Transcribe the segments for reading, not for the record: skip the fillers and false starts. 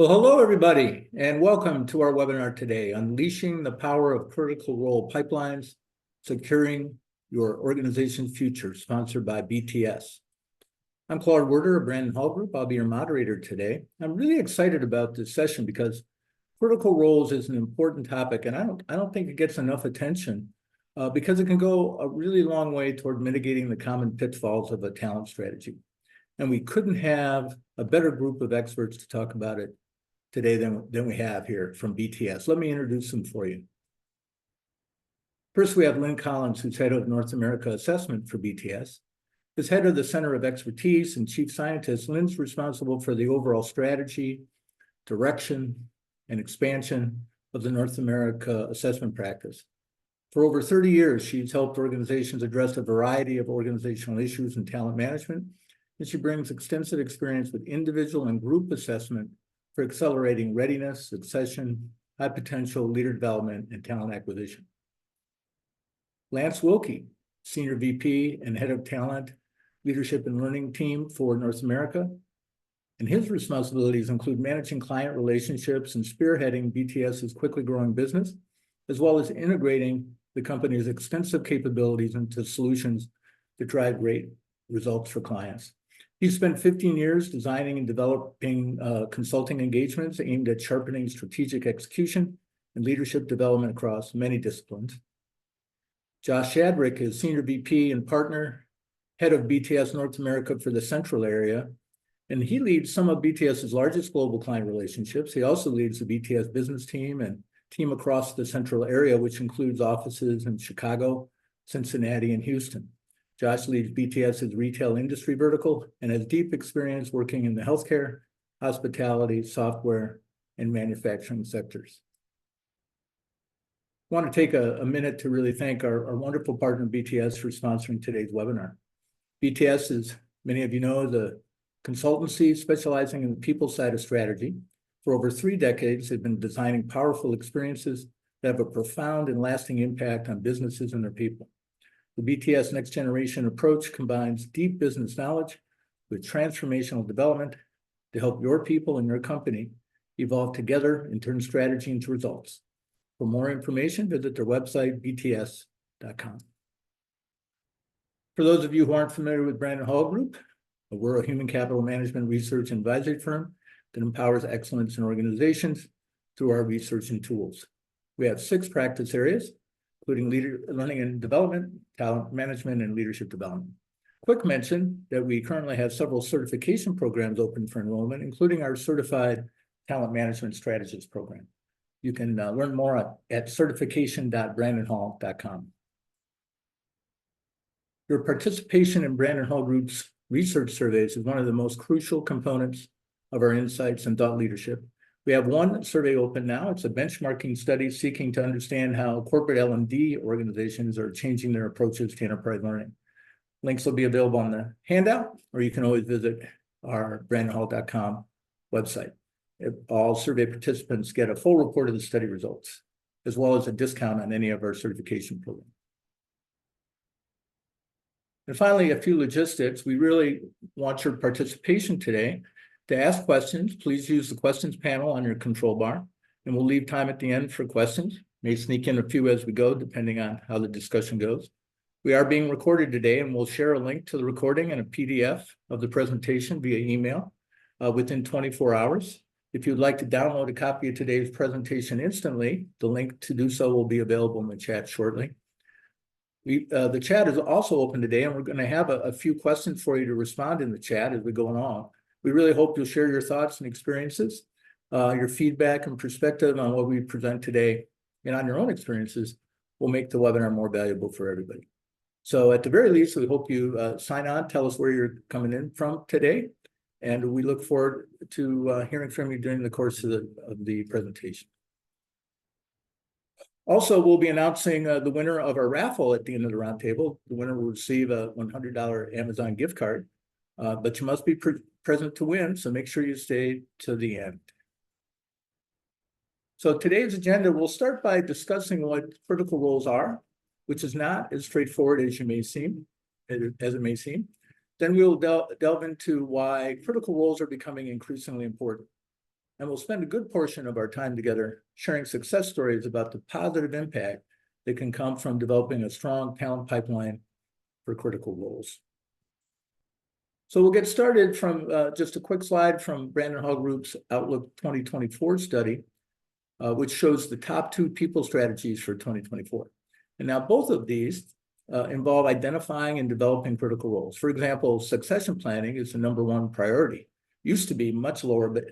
Well, hello, everybody, and welcome to our webinar today, Unleashing the Power of Critical Role Pipelines, Securing Your Organization's Future, sponsored by BTS. I'm Claude Werder of Brandon Hall Group. I'll be your moderator today. I'm really excited about this session because critical roles is an important topic, and I don't think it gets enough attention because it can go a really long way toward mitigating the common pitfalls of a talent strategy. And we couldn't have a better group of experts to talk about it today than we have here from BTS. Let me introduce them for you. First, we have Lynn Collins, who's head of North America Assessment for BTS. As head of the Center of Expertise and chief scientist, Lynn's responsible for the overall strategy, direction, and expansion of the North America assessment practice. For over 30 years, she's helped organizations address a variety of organizational issues in talent management, and she brings extensive experience with individual and group assessment for accelerating readiness, succession, high potential leader development, and talent acquisition. Lance Wilkie, Senior VP and Head of Talent Leadership and Learning Team for North America. And his responsibilities include managing client relationships and spearheading BTS's quickly growing business, as well as integrating the company's extensive capabilities into solutions that drive great results for clients. He's spent 15 years designing and developing consulting engagements aimed at sharpening strategic execution and leadership development across many disciplines. Josh Shadrick is Senior VP and Partner, Head of BTS North America for the Central Area, and he leads some of BTS's largest global client relationships. He also leads the BTS business team and team across the Central Area, which includes offices in Chicago, Cincinnati, and Houston. Josh leads BTS's retail industry vertical and has deep experience working in the healthcare, hospitality, software, and manufacturing sectors. I want to take a minute to really thank our wonderful partner BTS for sponsoring today's webinar. BTS, as many of you know, is a consultancy specializing in the people side of strategy. For over 3 decades, they've been designing powerful experiences that have a profound and lasting impact on businesses and their people. The BTS Next Generation approach combines deep business knowledge with transformational development to help your people and your company evolve together and turn strategy into results. For more information, visit their website, bts.com. For those of you who aren't familiar with Brandon Hall Group, we're a human capital management research and advisory firm that empowers excellence in organizations through our research and tools. We have 6 practice areas, including learning and development, talent management, and leadership development. Quick mention that we currently have several certification programs open for enrollment, including our Certified Talent Management Strategist program. You can learn more at certification.brandonhall.com. Your participation in Brandon Hall Group's research surveys is one of the most crucial components of our insights and thought leadership. We have one survey open now. It's a benchmarking study seeking to understand how corporate L&D organizations are changing their approaches to enterprise learning. Links will be available on the handout, or you can always visit our brandonhall.com website. All survey participants get a full report of the study results, as well as a discount on any of our certification programs. And finally, a few logistics. We really want your participation today. To ask questions, please use the questions panel on your control bar, and we'll leave time at the end for questions. May sneak in a few as we go, depending on how the discussion goes. We are being recorded today, and we'll share a link to the recording and a PDF of the presentation via email within 24 hours. If you'd like to download a copy of today's presentation instantly, the link to do so will be available in the chat shortly. The chat is also open today, and we're going to have a few questions for you to respond in the chat as we go along. We really hope you'll share your thoughts and experiences, your feedback and perspective on what we present today, and on your own experiences will make the webinar more valuable for everybody. So at the very least, we hope you sign on, tell us where you're coming in from today, and we look forward to hearing from you during the course of the presentation. Also, we'll be announcing the winner of our raffle at the end of the roundtable. The winner will receive a $100 Amazon gift card, but you must be present to win, so make sure you stay to the end. So today's agenda, we'll start by discussing what critical roles are, which is not as straightforward as it may seem. Then we'll delve into why critical roles are becoming increasingly important. and we'll spend a good portion of our time together sharing success stories about the positive impact that can come from developing a strong talent pipeline for critical roles. So we'll get started from just a quick slide from Brandon Hall Group's Outlook 2024 study, which shows the top 2 people strategies for 2024. And now both of these involve identifying and developing critical roles. For example, succession planning is the #1 priority. Used to be much lower, but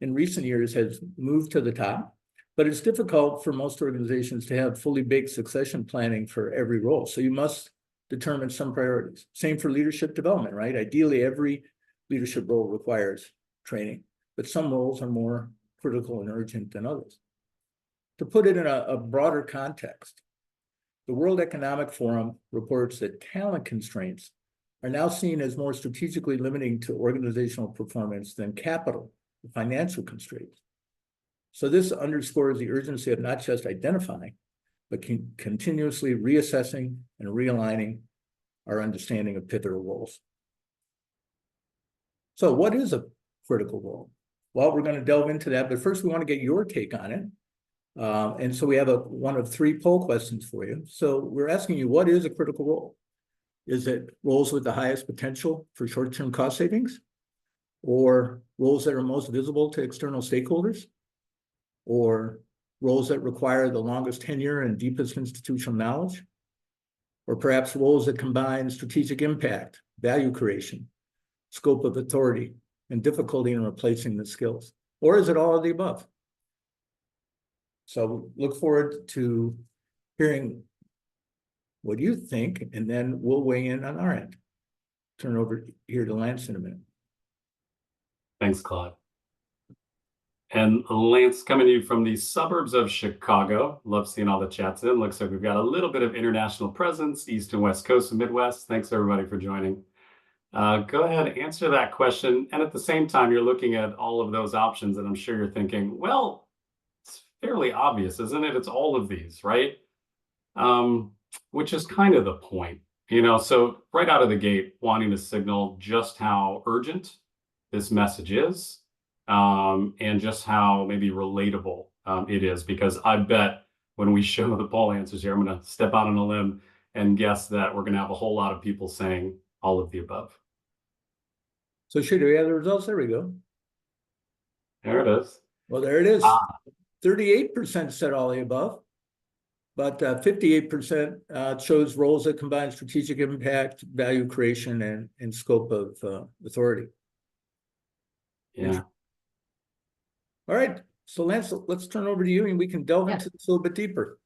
in recent years has moved to the top. But it's difficult for most organizations to have fully baked succession planning for every role. So you must determine some priorities. Same for leadership development, right? Ideally, every leadership role requires training, but some roles are more critical and urgent than others. To put it in a broader context, the World Economic Forum reports that talent constraints are now seen as more strategically limiting to organizational performance than capital, financial constraints. So this underscores the urgency of not just identifying, but continuously reassessing and realigning our understanding of pivotal roles. So what is a critical role? Well, we're going to delve into that, but first we want to get your take on it. And so we have one of 3 poll questions for you. So we're asking you, what is a critical role? Is it roles with the highest potential for short-term cost savings? Or roles that are most visible to external stakeholders? Or roles that require the longest tenure and deepest institutional knowledge? Or perhaps roles that combine strategic impact, value creation, scope of authority, and difficulty in replacing the skills? Or is it all of the above? So look forward to hearing what you think, and then we'll weigh in on our end. Turn over here to Lance in a minute. Thanks, Claude. And Lance, coming to you from the suburbs of Chicago. Love seeing all the chats in. Looks like we've got a little bit of international presence, East and West Coast and Midwest. Thanks, everybody, for joining. Go ahead, answer that question. And at the same time, you're looking at all of those options, and I'm sure you're thinking, well, it's fairly obvious, isn't it? It's all of these, right? Which is kind of the point, so right out of the gate, wanting to signal just how urgent this message is, and just how maybe relatable it is, because I bet when we show the poll answers here, I'm going to step out on a limb and guess that we're going to have a whole lot of people saying all of the above. So should we have the results? There we go. There it is. Well, there it is. 38% said all the above, but 58% chose roles that combine strategic impact, value creation, and scope of authority. Yeah. All right. So Lance, let's turn over to you and we can delve into this a little bit deeper.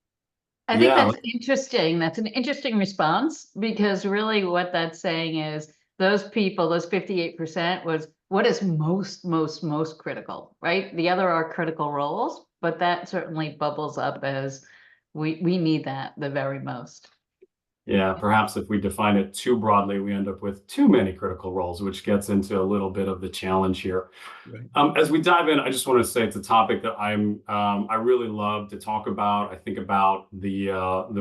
I think that's interesting. That's an interesting response, because really what that's saying is those people, those 58% was what is most critical, right? The other are critical roles, but that certainly bubbles up as we need that the very most. Yeah, perhaps if we define it too broadly, we end up with too many critical roles, which gets into a little bit of the challenge here. Right. As we dive in, I just want to say it's a topic that I really love to talk about. I think about the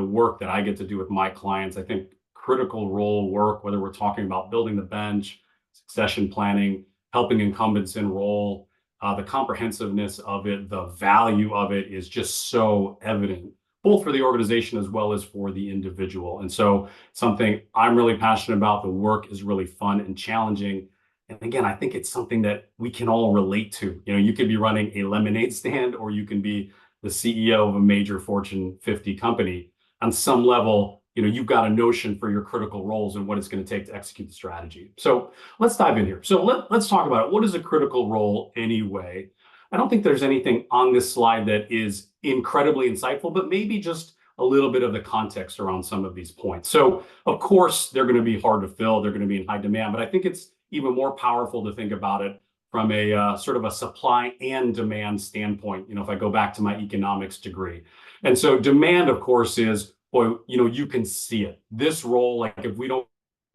work that I get to do with my clients. I think critical role work, whether we're talking about building the bench, succession planning, helping incumbents enroll, the comprehensiveness of it, the value of it is just so evident, both for the organization as well as for the individual. And so something I'm really passionate about. The work is really fun and challenging. And again, I think it's something that we can all relate to. You could be running a lemonade stand, or you can be the CEO of a major Fortune 50 company. On some level, you've got a notion for your critical roles and what it's going to take to execute the strategy. So let's dive in here. So let's talk about it. What is a critical role anyway? I don't think there's anything on this slide that is incredibly insightful, but maybe just a little bit of the context around some of these points. So of course, they're going to be hard to fill. They're going to be in high demand, but I think it's even more powerful to think about it from a sort of a supply and demand standpoint, if I go back to my economics degree. And so demand, of course, is, boy, you can see it. This role, like if we don't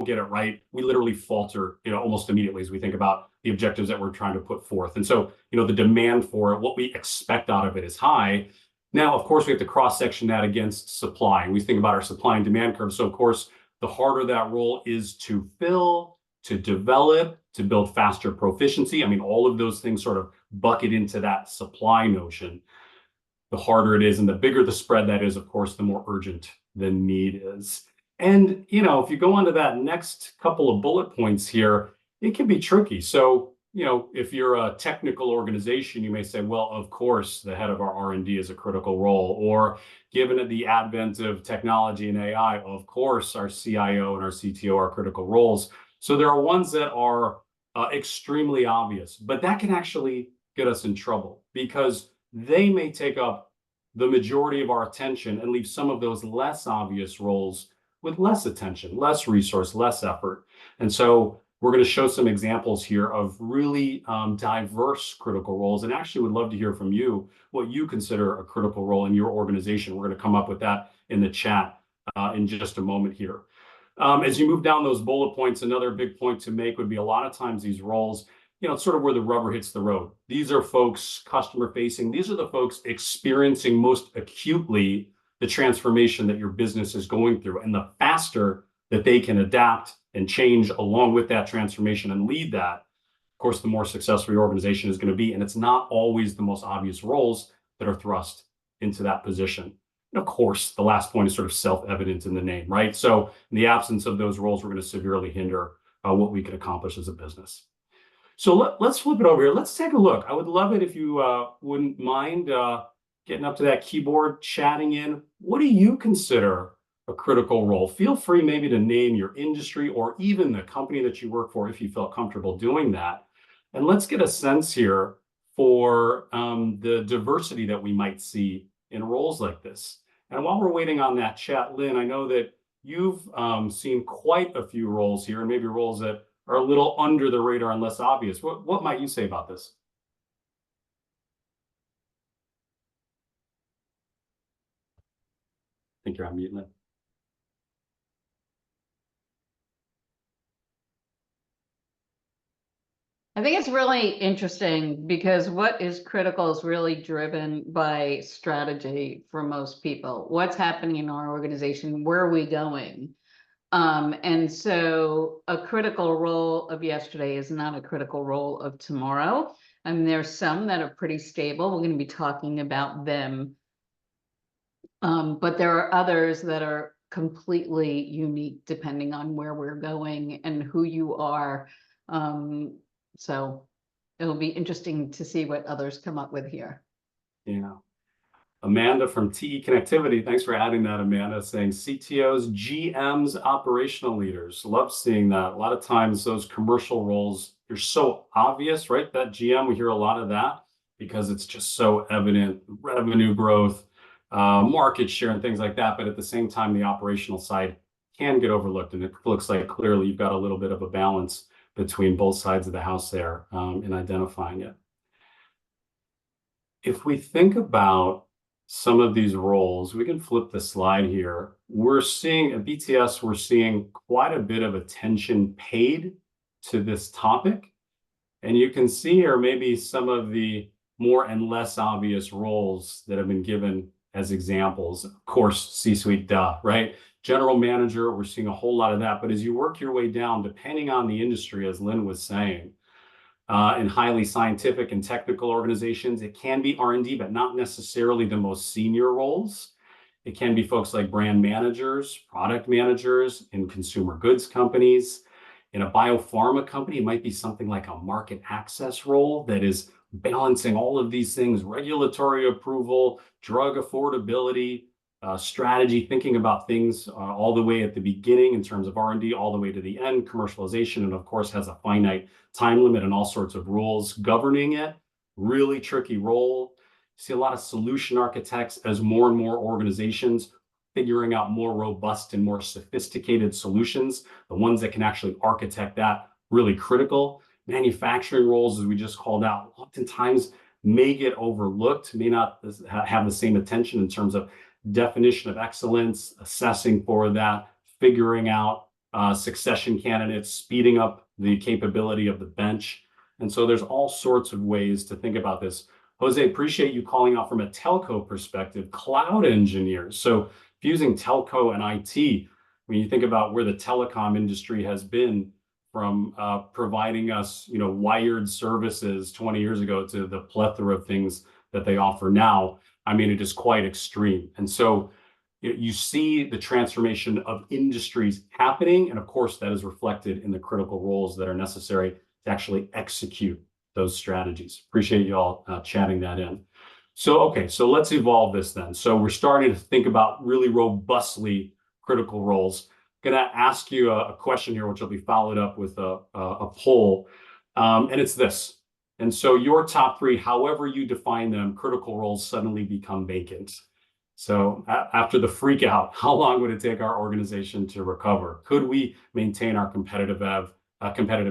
get it right, we literally falter, almost immediately as we think about the objectives that we're trying to put forth. And so, the demand for it, what we expect out of it is high. Now, of course, we have to cross-section that against supply. We think about our supply and demand curve. So, of course, the harder that role is to fill, to develop, to build faster proficiency. I mean, all of those things sort of bucket into that supply notion. The harder it is and the bigger the spread that is, of course, the more urgent the need is. And, you know, if you go on to that next couple of bullet points here, it can be tricky. So, you know, if you're a technical organization, you may say, well, of course, the head of our R&D is a critical role. Or given the advent of technology and AI, of course, our CIO and our CTO are critical roles. So there are ones that are extremely obvious, but that can actually get us in trouble because they may take up the majority of our attention and leave some of those less obvious roles with less attention, less resource, less effort. And so we're going to show some examples here of really diverse critical roles, and actually would love to hear from you what you consider a critical role in your organization. We're going to come up with that in the chat in just a moment here. As you move down those bullet points, another big point to make would be a lot of times these roles, you know, it's sort of where the rubber hits the road. These are folks customer facing. These are the folks experiencing most acutely the transformation that your business is going through. And the faster that they can adapt and change along with that transformation and lead that, of course, the more successful your organization is going to be. And it's not always the most obvious roles that are thrust into that position. And of course, the last point is sort of self-evident in the name, right? So in the absence of those roles, we're going to severely hinder what we can accomplish as a business. So let's flip it over here. Let's take a look. I would love it if you wouldn't mind getting up to that keyboard, chatting in. What do you consider a critical role? Feel free maybe to name your industry or even the company that you work for if you felt comfortable doing that. And let's get a sense here for the diversity that we might see in roles like this. And while we're waiting on that chat, Lynn, I know that you've seen quite a few roles here, and maybe roles that are a little under the radar and less obvious. What might you say about this? I think you're on mute, Lynn. I think it's really interesting because what is critical is really driven by strategy for most people. What's happening in our organization? Where are we going? And so a critical role of yesterday is not a critical role of tomorrow. I mean, there's some that are pretty stable. We're going to be talking about them. But there are others that are completely unique depending on where we're going and who you are. So it'll be interesting to see what others come up with here. Yeah. Amanda from TE Connectivity, thanks for adding that, Amanda, saying CTOs, GMs, operational leaders. Love seeing that. A lot of times those commercial roles, they're so obvious, right? That GM, we hear a lot of that because it's just so evident, revenue growth, market share and things like that. But at the same time, the operational side can get overlooked. And it looks like clearly you've got a little bit of a balance between both sides of the house there in identifying it. If we think about some of these roles, we can flip the slide here. We're seeing at BTS, we're seeing quite a bit of attention paid to this topic. And you can see here maybe some of the more and less obvious roles that have been given as examples. Of course, C-suite, right? General manager, we're seeing a whole lot of that. But as you work your way down, depending on the industry, as Lynn was saying, in highly scientific and technical organizations, it can be R&D, but not necessarily the most senior roles. It can be folks like brand managers, product managers in consumer goods companies. In a biopharma company, it might be something like a market access role that is balancing all of these things: regulatory approval, drug affordability, strategy, thinking about things all the way at the beginning in terms of R&D, all the way to the end, commercialization, and of course has a finite time limit and all sorts of rules governing it. Really tricky role. See a lot of solution architects as more and more organizations figuring out more robust and more sophisticated solutions, the ones that can actually architect that, really critical. Manufacturing roles, as we just called out, oftentimes may get overlooked, may not have the same attention in terms of definition of excellence, assessing for that, figuring out succession candidates, speeding up the capability of the bench. And so there's all sorts of ways to think about this. Jose, appreciate you calling out from a telco perspective, cloud engineers. So fusing telco and IT, when you think about where the telecom industry has been from providing us, wired services 20 years ago to the plethora of things that they offer now. I mean, it is quite extreme. And so you see the transformation of industries happening. And of course, that is reflected in the critical roles that are necessary to actually execute those strategies. Appreciate you all chatting that in. So, okay, so let's evolve this then. So we're starting to think about really robustly critical roles. Going to ask you a question here, which will be followed up with a poll. And it's this. And so your top three, however you define them, critical roles suddenly become vacant. So after the freak out, how long would it take our organization to recover? Could we maintain our competitive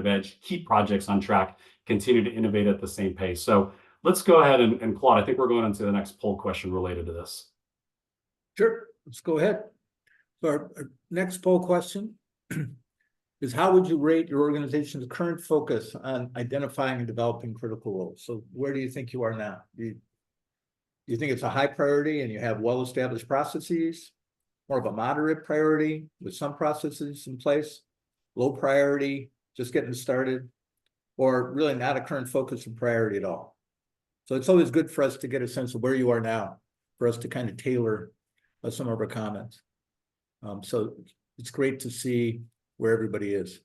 edge, keep projects on track, continue to innovate at the same pace? So let's go ahead and Claude, I think we're going on to the next poll question related to this. Sure, let's go ahead. So our next poll question is, how would you rate your organization's current focus on identifying and developing critical roles? So where do you think you are now? Do you think it's a high priority and you have well-established processes, more of a moderate priority with some processes in place, low priority, just getting started, or really not a current focus and priority at all? So it's always good for us to get a sense of where you are now, for us to kind of tailor some of our comments. So it's great to see where everybody is.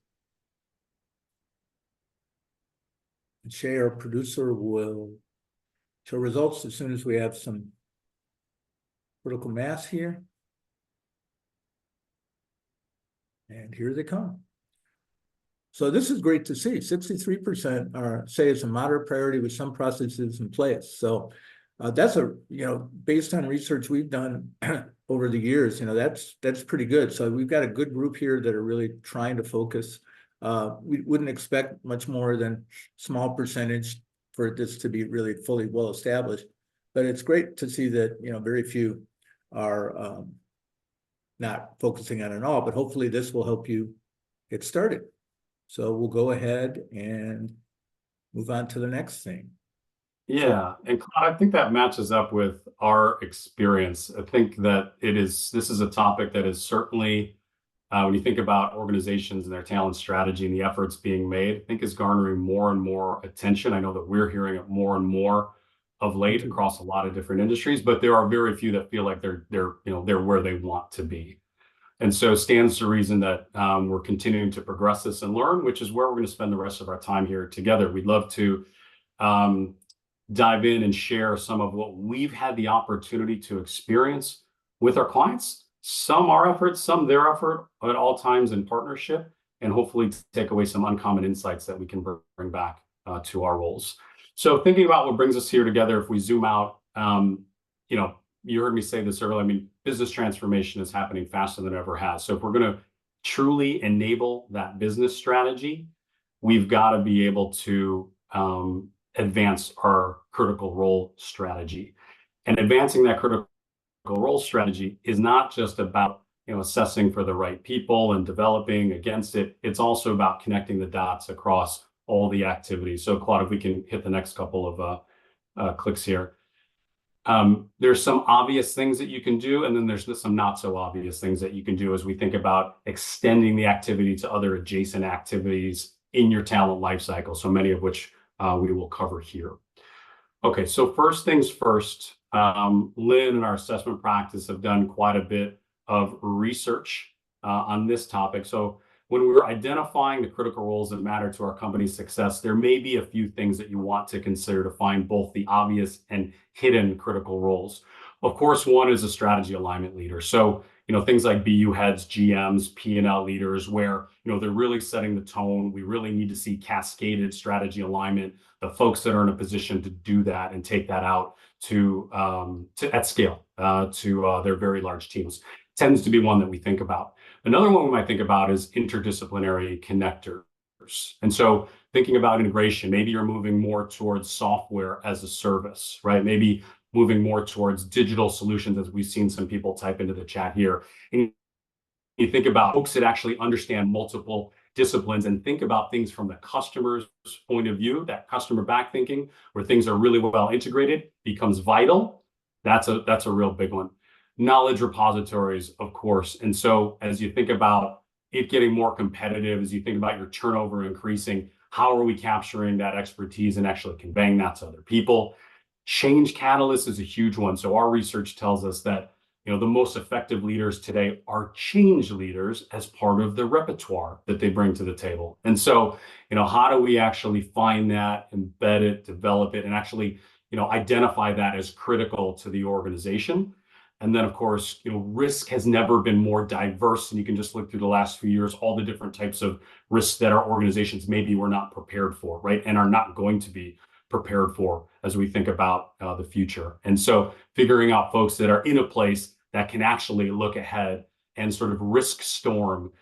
And Shay, our producer, will show results as soon as we have some critical mass here. And here they come. So this is great to see. 63% say it's a moderate priority with some processes in place. So that's based on research we've done over the years, that's pretty good. So we've got a good group here that are really trying to focus. We wouldn't expect much more than small percentage for this to be really fully well established, but it's great to see that, very few are not focusing on it all, but hopefully this will help you get started. So we'll go ahead and move on to the next thing. Yeah, and I think that matches up with our experience. I think that this is a topic that is certainly, when you think about organizations and their talent strategy and the efforts being made, I think is garnering more and more attention. I know that we're hearing it more and more of late across a lot of different industries, but there are very few that feel like they're where they want to be. And so it stands to reason that we're continuing to progress this and learn, which is where we're going to spend the rest of our time here together. We'd love to dive in and share some of what we've had the opportunity to experience with our clients, some our efforts, some their effort, at all times in partnership, and hopefully take away some uncommon insights that we can bring back to our roles. So thinking about what brings us here together, if we zoom out, you heard me say this earlier, I mean, business transformation is happening faster than it ever has. So if we're going to truly enable that business strategy, we've got to be able to advance our critical role strategy. And advancing that critical role strategy is not just about assessing for the right people and developing against it. It's also about connecting the dots across all the activities. So Claude, if we can hit the next couple of clicks here. There's some obvious things that you can do, and then there's some not so obvious things that you can do as we think about extending the activity to other adjacent activities in your talent lifecycle, so many of which we will cover here. Okay, so first things first, Lynn and our assessment practice have done quite a bit of research on this topic. So when we're identifying the critical roles that matter to our company's success, there may be a few things that you want to consider to find both the obvious and hidden critical roles. Of course, one is a strategy alignment leader. So, things like BU heads, GMs, P&L leaders, where, they're really setting the tone. We really need to see cascaded strategy alignment, the folks that are in a position to do that and take that out to at scale to their very large teams. Tends to be one that we think about. Another one we might think about is interdisciplinary connectors. And so thinking about integration, maybe you're moving more towards software as a service, right? Maybe moving more towards digital solutions, as we've seen some people type into the chat here. And you think about folks that actually understand multiple disciplines and think about things from the customer's point of view, that customer back thinking, where things are really well integrated becomes vital. That's a real big one. Knowledge repositories, of course. And so as you think about it getting more competitive, as you think about your turnover increasing, how are we capturing that expertise and actually conveying that to other people? Change catalyst is a huge one. So our research tells us that the most effective leaders today are change leaders as part of the repertoire that they bring to the table. And so, how do we actually find that, embed it, develop it, and actually, identify that as critical to the organization? And then, of course, risk has never been more diverse. And you can just look through the last few years, all the different types of risks that our organizations maybe were not prepared for, right? And are not going to be prepared for as we think about the future. And so figuring out folks that are in a place that can actually look ahead and sort of risk storm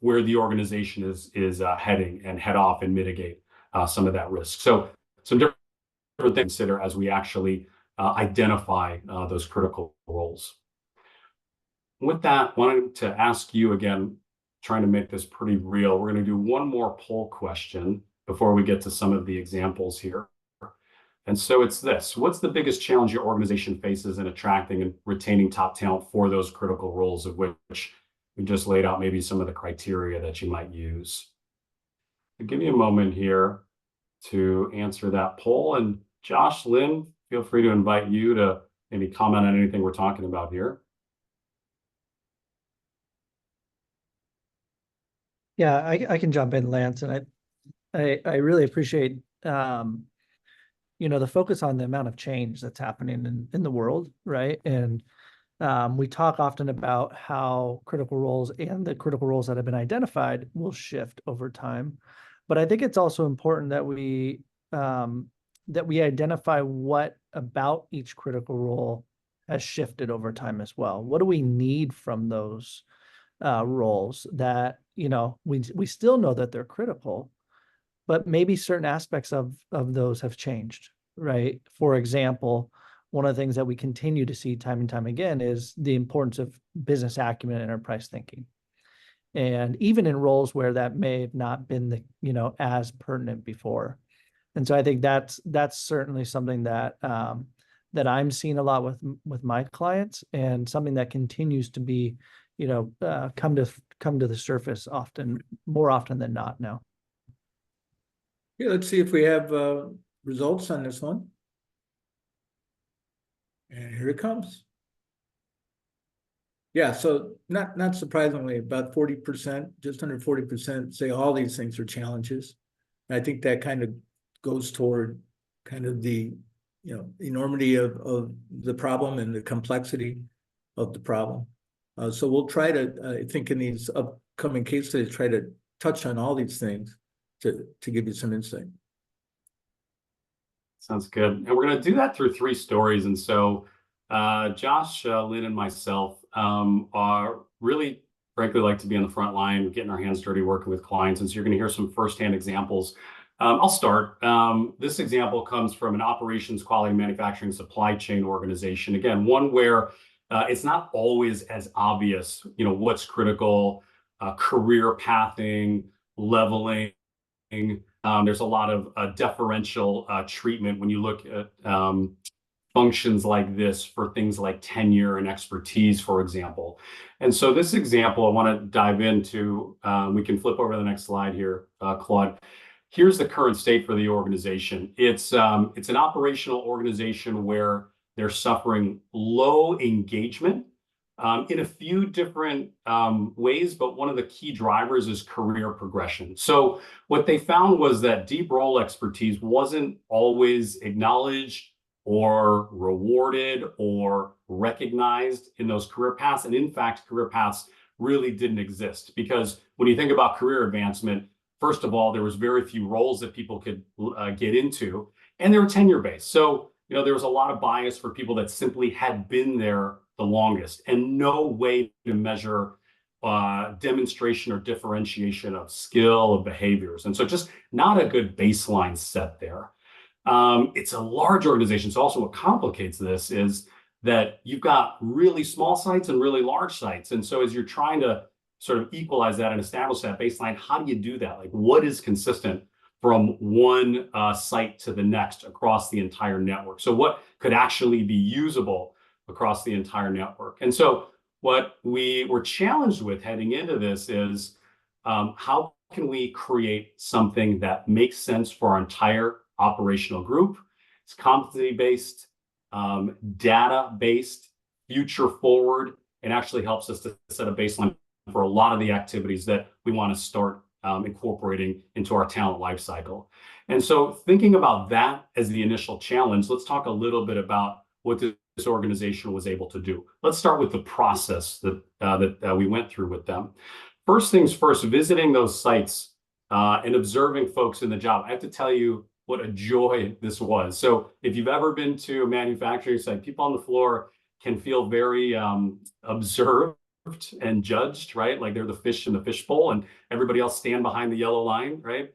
where the organization is heading and head off and mitigate some of that risk. So some different things to consider as we actually identify those critical roles. With that, wanted to ask you again, trying to make this pretty real. We're going to do one more poll question before we get to some of the examples here. And so it's this: what's the biggest challenge your organization faces in attracting and retaining top talent for those critical roles, of which we just laid out maybe some of the criteria that you might use? I'll give you a moment here to answer that poll. And Josh, Lynn, feel free to invite you to maybe comment on anything we're talking about here. Yeah, I can jump in, Lance, and I really appreciate the focus on the amount of change that's happening in the world, right? And we talk often about how critical roles and the critical roles that have been identified will shift over time. But I think it's also important that we identify what about each critical role has shifted over time as well. What do we need from those roles that we still know that they're critical, but maybe certain aspects of those have changed, right? For example, one of the things that we continue to see time and time again is the importance of business acumen and enterprise thinking. And even in roles where that may have not been as pertinent before. And so I think that's certainly something that that I'm seeing a lot with my clients, and something that continues to be, come to the surface more often than not now. Yeah, let's see if we have results on this one. And here it comes. Yeah, so not surprisingly, about 40%, just under 40% say all these things are challenges. And I think that kind of goes toward kind of the enormity of the problem and the complexity of the problem. So we'll try to, I think in these upcoming case studies, try to touch on all these things to give you some insight. Sounds good. And we're going to do that through 3 stories. And so Josh, Lynn, and myself are really, frankly, like to be on the front line, getting our hands dirty, working with clients. And so you're going to hear some firsthand examples. I'll start. This example comes from an operations, quality, manufacturing, supply chain organization. Again, one where it's not always as obvious, what's critical, career pathing, leveling. There's a lot of deferential treatment when you look at functions like this for things like tenure and expertise, for example. And so this example I want to dive into, we can flip over to the next slide here, Claude. Here's the current state for the organization. It's an operational organization where they're suffering low engagement in a few different ways, but one of the key drivers is career progression. So what they found was that deep role expertise wasn't always acknowledged or rewarded or recognized in those career paths. And in fact, career paths really didn't exist, because when you think about career advancement, first of all, there was very few roles that people could get into, and they were tenure-based. So, there was a lot of bias for people that simply had been there the longest, and no way to measure demonstration or differentiation of skill, of behaviors. And so just not a good baseline set there. It's a large organization. So also what complicates this is that you've got really small sites and really large sites. And so as you're trying to sort of equalize that and establish that baseline, how do you do that? Like, what is consistent from one site to the next across the entire network? So what could actually be usable across the entire network? And so what we were challenged with heading into this is how can we create something that makes sense for our entire operational group? It's competency-based, data-based, future forward, and actually helps us to set a baseline for a lot of the activities that we want to start incorporating into our talent lifecycle. And so thinking about that as the initial challenge, let's talk a little bit about what this organization was able to do. Let's start with the process that we went through with them. First things first, visiting those sites and observing folks in the job. I have to tell you what a joy this was. So if you've ever been to a manufacturing site, people on the floor can feel very observed and judged, right? Like they're the fish in the fishbowl, and everybody else stand behind the yellow line, right?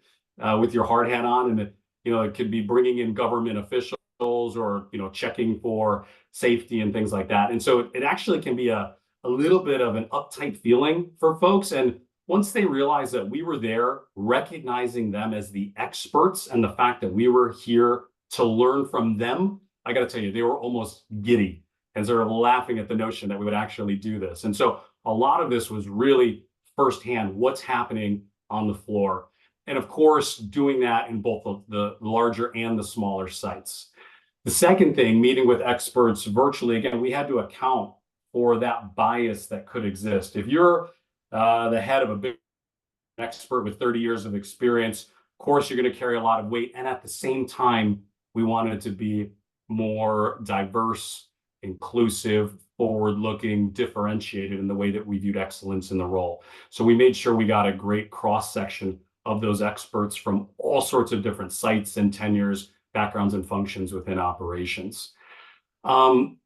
With your hard hat on, and it could be bringing in government officials or checking for safety and things like that. And so it actually can be a little bit of an uptight feeling for folks. And once they realized that we were there, recognizing them as the experts and the fact that we were here to learn from them, I got to tell you, they were almost giddy and sort of laughing at the notion that we would actually do this. And so a lot of this was really firsthand what's happening on the floor. And of course, doing that in both the larger and the smaller sites. The second thing, meeting with experts virtually, again, we had to account for that bias that could exist. If you're the head of a big expert with 30 years of experience, of course, you're going to carry a lot of weight. And at the same time, we wanted to be more diverse, inclusive, forward-looking, differentiated in the way that we viewed excellence in the role. So we made sure we got a great cross-section of those experts from all sorts of different sites and tenures, backgrounds and functions within operations.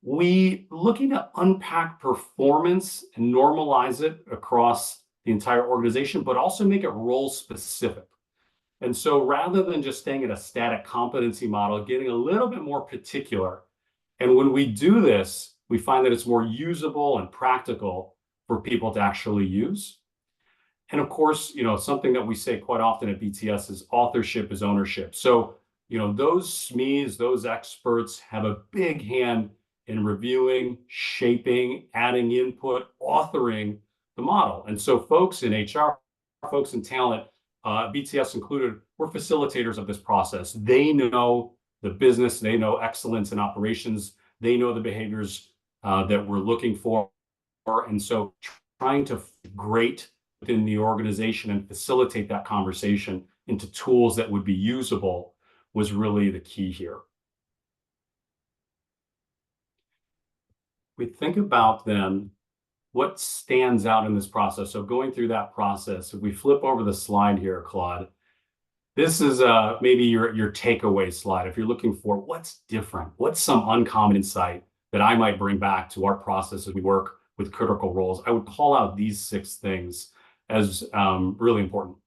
We looking to unpack performance and normalize it across the entire organization, but also make it role specific. And so rather than just staying at a static competency model, getting a little bit more particular. And when we do this, we find that it's more usable and practical for people to actually use. And of course, something that we say quite often at BTS is authorship is ownership. So, those SMEs, those experts have a big hand in reviewing, shaping, adding input, authoring the model. And so folks in HR, folks in talent, BTS included, we're facilitators of this process. They know the business, they know excellence in operations, they know the behaviors that we're looking for. And so trying to integrate within the organization and facilitate that conversation into tools that would be usable was really the key here. We think about then what stands out in this process. So going through that process, if we flip over the slide here, Claude, this is maybe your takeaway slide. If you're looking for what's different, what's some uncommon insight that I might bring back to our process as we work with critical roles, I would call out these 6 things as really important.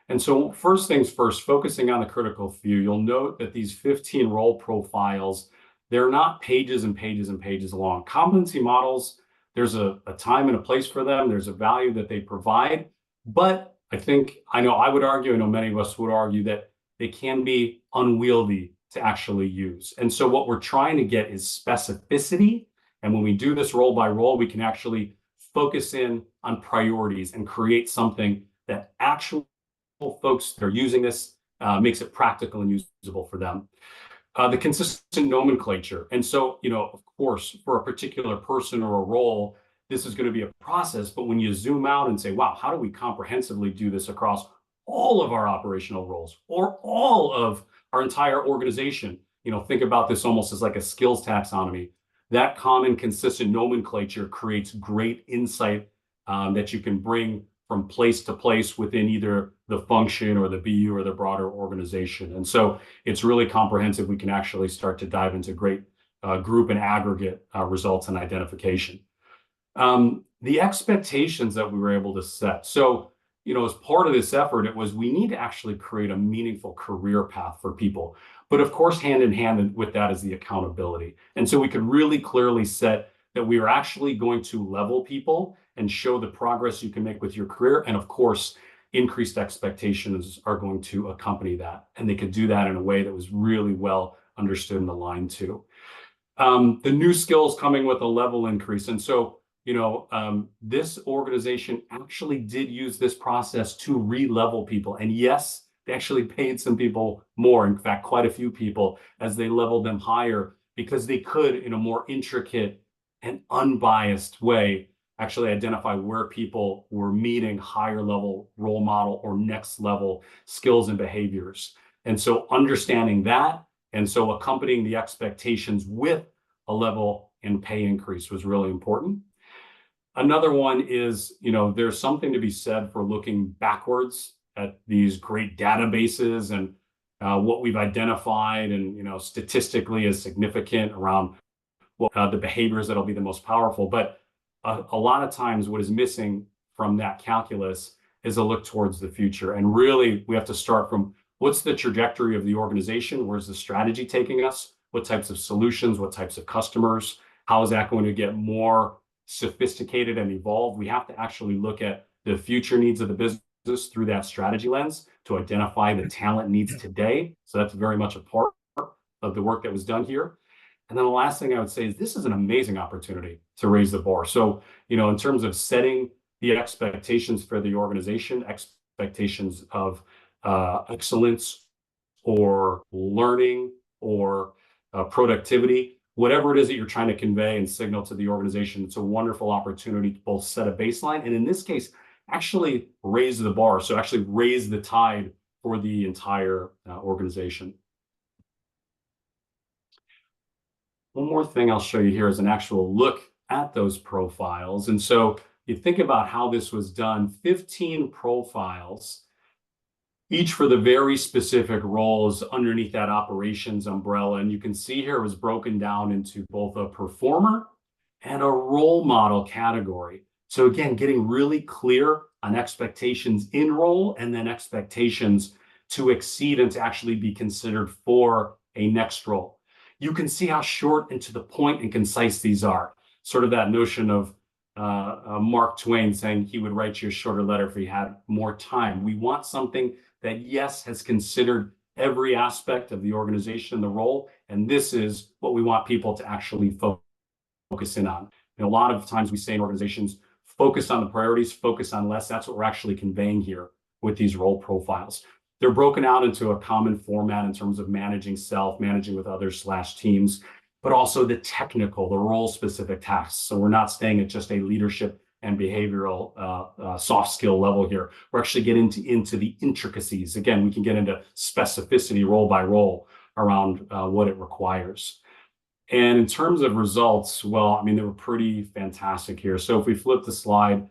And so first things first, focusing on the critical few, you'll note that these 15 role profiles, they're not pages and pages and pages long. Competency models, there's a time and a place for them. There's a value that they provide. But I would argue, I know many of us would argue that they can be unwieldy to actually use. And so what we're trying to get is specificity. And when we do this role by role, we can actually focus in on priorities and create something that actual folks that are using this makes it practical and usable for them. The consistent nomenclature. And so, of course, for a particular person or a role, this is going to be a process. But when you zoom out and say, wow, how do we comprehensively do this across all of our operational roles or all of our entire organization? Think about this almost as like a skills taxonomy. That common, consistent nomenclature creates great insight that you can bring from place to place within either the function or the BU or the broader organization. And so it's really comprehensive. We can actually start to dive into great group and aggregate results and identification. The expectations that we were able to set. So, as part of this effort, it was we need to actually create a meaningful career path for people. But of course, hand in hand with that is the accountability. And so we could really clearly set that we are actually going to level people and show the progress you can make with your career. And of course, increased expectations are going to accompany that. And they could do that in a way that was really well understood and aligned to. The new skills coming with a level increase. And so this organization actually did use this process to re-level people. And yes, they actually paid some people more, in fact, quite a few people, as they leveled them higher, because they could, in a more intricate and unbiased way, actually identify where people were meeting higher level role model or next level skills and behaviors. And so understanding that, and so accompanying the expectations with a level and pay increase was really important. Another one is, there's something to be said for looking backwards at these great databases and what we've identified and, statistically is significant around the behaviors that'll be the most powerful. But a lot of times what is missing from that calculus is a look towards the future. And really, we have to start from what's the trajectory of the organization? Where's the strategy taking us? What types of solutions? What types of customers? How is that going to get more sophisticated and evolved? We have to actually look at the future needs of the business through that strategy lens to identify the talent needs today. So that's very much a part of the work that was done here. And then the last thing I would say is this is an amazing opportunity to raise the bar. So, in terms of setting the expectations for the organization, expectations of excellence or learning or productivity, whatever it is that you're trying to convey and signal to the organization, it's a wonderful opportunity to both set a baseline and in this case, actually raise the bar. So actually raise the tide for the entire organization. One more thing I'll show you here is an actual look at those profiles. And so you think about how this was done, 15 profiles, each for the very specific roles underneath that operations umbrella. And you can see here it was broken down into both a performer and a role model category. So again, getting really clear on expectations in role and then expectations to exceed and to actually be considered for a next role. You can see how short and to the point and concise these are. Sort of that notion of Mark Twain saying he would write you a shorter letter if he had more time. We want something that, yes, has considered every aspect of the organization, the role, and this is what we want people to actually focus in on. And a lot of times we say in organizations, focus on the priorities, focus on less. That's what we're actually conveying here with these role profiles. They're broken out into a common format in terms of managing self, managing with others / teams, but also the technical, the role-specific tasks. So we're not staying at just a leadership and behavioral soft skill level here. We're actually getting into the intricacies. Again, we can get into specificity role by role around what it requires. And in terms of results, well, they were pretty fantastic here. So if we flip the slide,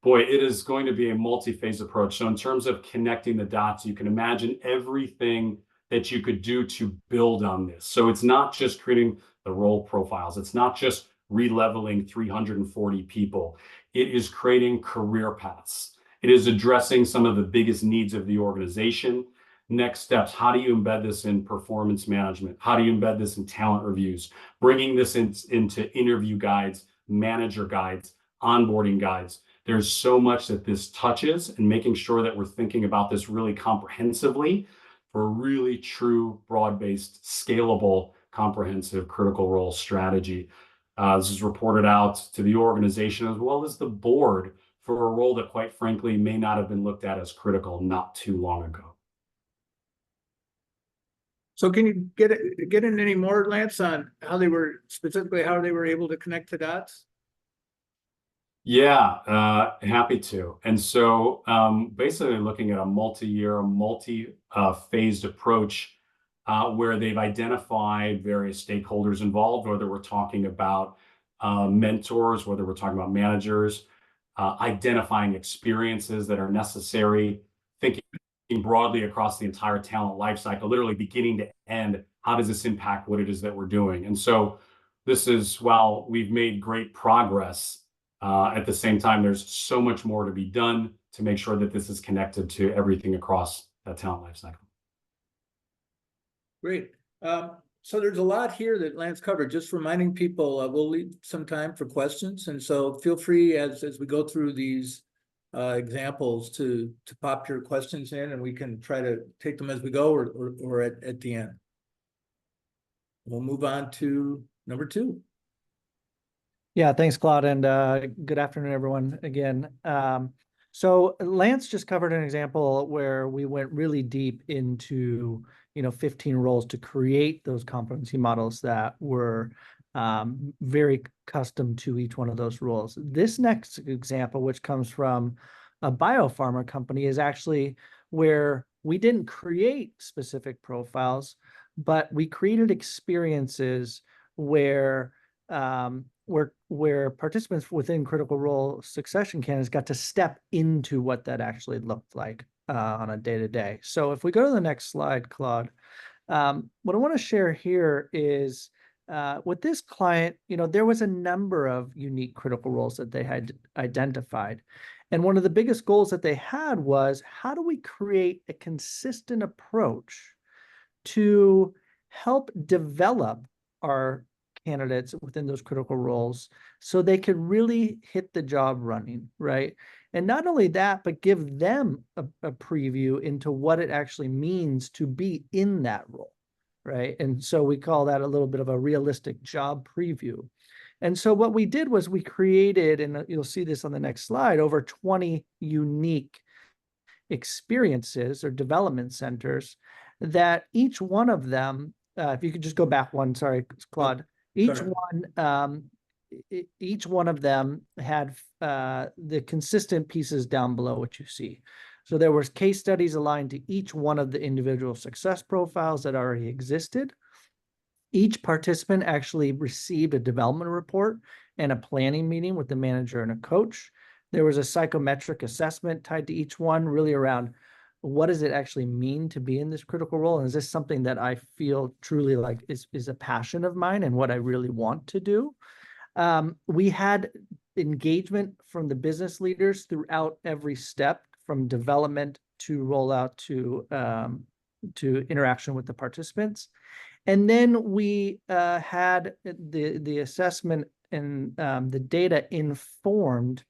boy, it is going to be a multi-phase approach. So in terms of connecting the dots, you can imagine everything that you could do to build on this. So it's not just creating the role profiles. It's not just re-leveling 340 people. It is creating career paths. It is addressing some of the biggest needs of the organization. Next steps, how do you embed this in performance management? How do you embed this in talent reviews? Bringing this into interview guides, manager guides, onboarding guides. There's so much that this touches, and making sure that we're thinking about this really comprehensively for a really true, broad-based, scalable, comprehensive critical role strategy. This is reported out to the organization as well as the board for a role that, quite frankly, may not have been looked at as critical not too long ago. So can you get in any more, Lance, on how they were able to connect the dots? Yeah, happy to. And so basically looking at a multi-year, multi-phased approach where they've identified various stakeholders involved, whether we're talking about mentors, whether we're talking about managers, identifying experiences that are necessary, thinking broadly across the entire talent lifecycle, literally beginning to end. How does this impact what it is that we're doing? And so this is, while we've made great progress, at the same time, there's so much more to be done to make sure that this is connected to everything across that talent lifecycle. Great. So there's a lot here that Lance covered. Just reminding people, we'll leave some time for questions. And so feel free as we go through these examples to pop your questions in, and we can try to take them as we go or at the end. We'll move on to number 2. Yeah, thanks, Claude, and good afternoon, everyone, again. So Lance just covered an example where we went really deep into, 15 roles to create those competency models that were very custom to each one of those roles. This next example, which comes from a biopharma company, is actually where we didn't create specific profiles, but we created experiences where where participants within critical role succession candidates got to step into what that actually looked like on a day-to-day. So if we go to the next slide, Claude, what I want to share here is with this client, there was a number of unique critical roles that they had identified. And one of the biggest goals that they had was, how do we create a consistent approach to help develop our candidates within those critical roles so they could really hit the job running, right? And not only that, but give them a preview into what it actually means to be in that role, right? And so we call that a little bit of a realistic job preview. And so what we did was we created, and you'll see this on the next slide, over 20 unique experiences or development centers that each one of them, if you could just go back one, sorry, Claude, each one of them had the consistent pieces down below what you see. So there was case studies aligned to each one of the individual success profiles that already existed. Each participant actually received a development report and a planning meeting with the manager and a coach. There was a psychometric assessment tied to each one, really around what does it actually mean to be in this critical role? And is this something that I feel truly like is a passion of mine and what I really want to do? We had engagement from the business leaders throughout every step, from development to rollout to interaction with the participants. And then we had the assessment and the data informed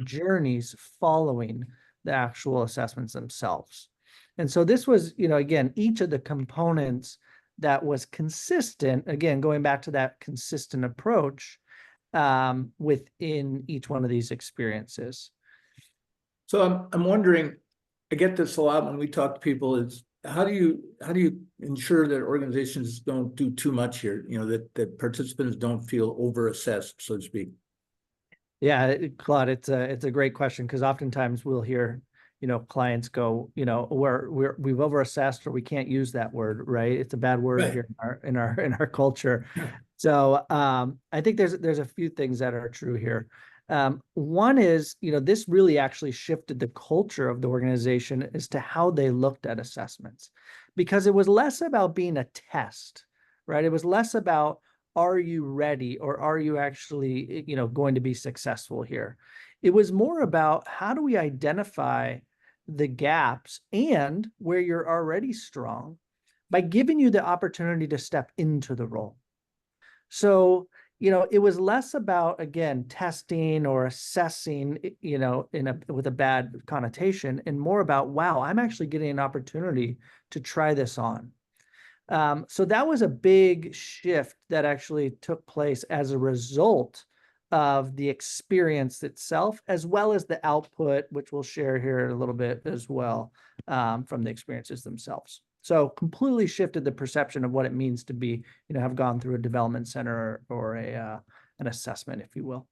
journeys following the actual assessments themselves. And so this was, again, each of the components that was consistent, again, going back to that consistent approach within each one of these experiences. So I'm wondering, I get this a lot when we talk to people, is how do you ensure that organizations don't do too much here, that participants don't feel over-assessed, so to speak? Yeah, Claude, it's a great question, because oftentimes we'll hear, clients go, we've overassessed, or we can't use that word, right? It's a bad word Right. here in our culture. So I think there's a few things that are true here. One is, this really actually shifted the culture of the organization as to how they looked at assessments, because it was less about being a test, right? It was less about, are you ready, or are you actually, going to be successful here? It was more about, how do we identify the gaps and where you're already strong by giving you the opportunity to step into the role. So, it was less about, again, testing or assessing, with a bad connotation, and more about, wow, I'm actually getting an opportunity to try this on. So that was a big shift that actually took place as a result of the experience itself, as well as the output, which we'll share here a little bit as well, from the experiences themselves. So completely shifted the perception of what it means to be, have gone through a development center or an assessment, if you will.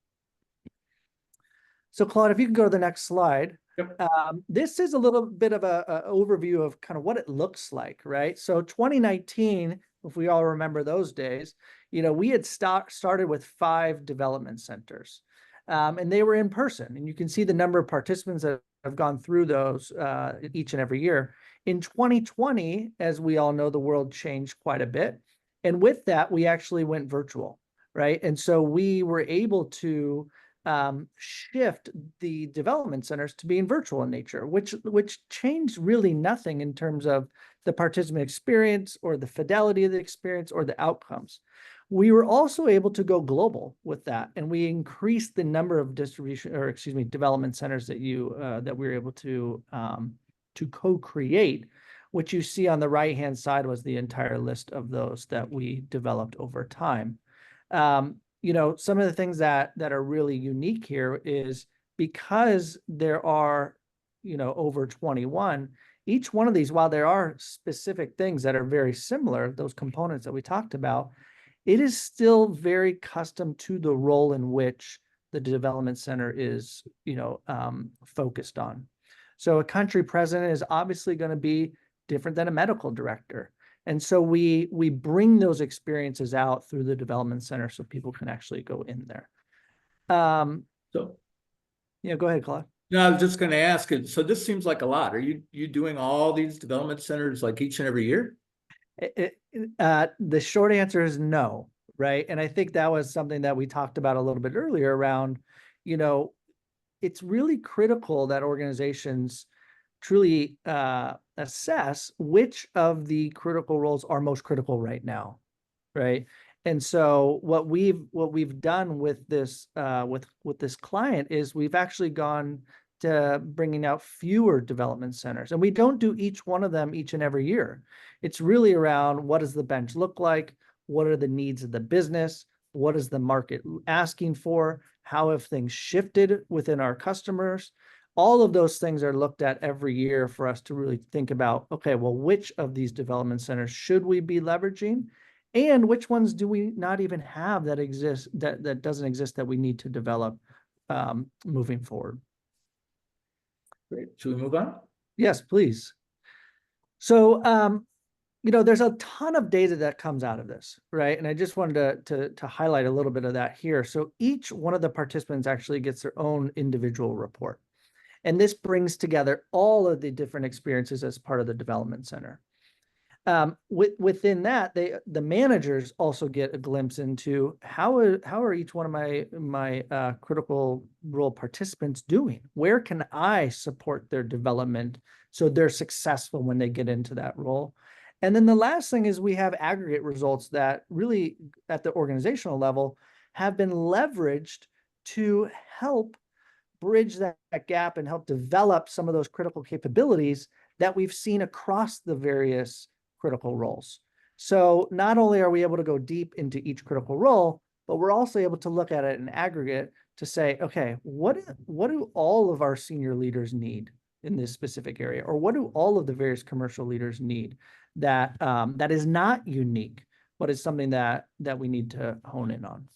So Claude, if you can go to the next slide. Yep. This is a little bit of a overview of kind of what it looks like, right? So 2019, if we all remember those days, we had started with 5 development centers, and they were in person. And you can see the number of participants that have gone through those each and every year. In 2020, as we all know, the world changed quite a bit. And with that, we actually went virtual, right? And so we were able to shift the development centers to being virtual in nature, which changed really nothing in terms of the participant experience or the fidelity of the experience or the outcomes. We were also able to go global with that, and we increased the number of development centers that we were able to co-create. What you see on the right-hand side was the entire list of those that we developed over time. some of the things that are really unique here is because there are, over 21, each one of these, while there are specific things that are very similar, those components that we talked about, it is still very custom to the role in which the development center is, focused on. So a country president is obviously going to be different than a medical director. And so we bring those experiences out through the development center so people can actually go in there. So, Go ahead, Claude. no, I was just going to ask it. So this seems like a lot. Are you doing all these development centers like each and every year? The short answer is no, right? And I think that was something that we talked about a little bit earlier around, it's really critical that organizations truly assess which of the critical roles are most critical right now, right? And so what we've done with this with this client is we've actually gone to bringing out fewer development centers, and we don't do each one of them each and every year. It's really around what does the bench look like, what are the needs of the business, what is the market asking for, how have things shifted within our customers. All of those things are looked at every year for us to really think about, okay, well, which of these development centers should we be leveraging? And which ones do we not even have that exist, that doesn't exist, that we need to develop moving forward? Great. Should we move on? Yes, please. So, there's a ton of data that comes out of this, right? And I just wanted to highlight a little bit of that here. So each one of the participants actually gets their own individual report. And this brings together all of the different experiences as part of the development center. Within that, the managers also get a glimpse into how are each one of my critical role participants doing? Where can I support their development so they're successful when they get into that role? And then the last thing is we have aggregate results that really at the organizational level have been leveraged to help bridge that gap and help develop some of those critical capabilities that we've seen across the various critical roles. So not only are we able to go deep into each critical role, but we're also able to look at it in aggregate to say, okay, what do all of our senior leaders need in this specific area? Or what do all of the various commercial leaders need that that is not unique, but is something that we need to hone in on?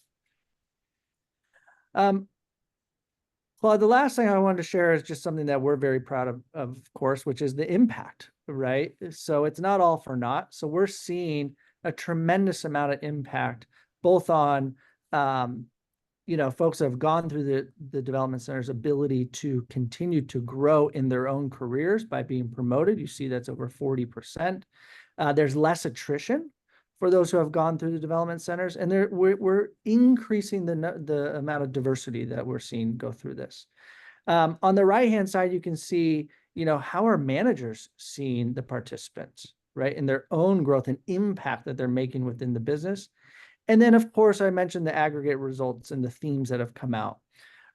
Claude, the last thing I wanted to share is just something that we're very proud of course, which is the impact, right? So it's not all for naught. So we're seeing a tremendous amount of impact, both on, folks that have gone through the development center's ability to continue to grow in their own careers by being promoted. You see that's over 40%. There's less attrition for those who have gone through the development centers, and we're increasing the amount of diversity that we're seeing go through this. On the right-hand side, you can see, how are managers seeing the participants, right, in their own growth and impact that they're making within the business. And then, of course, I mentioned the aggregate results and the themes that have come out.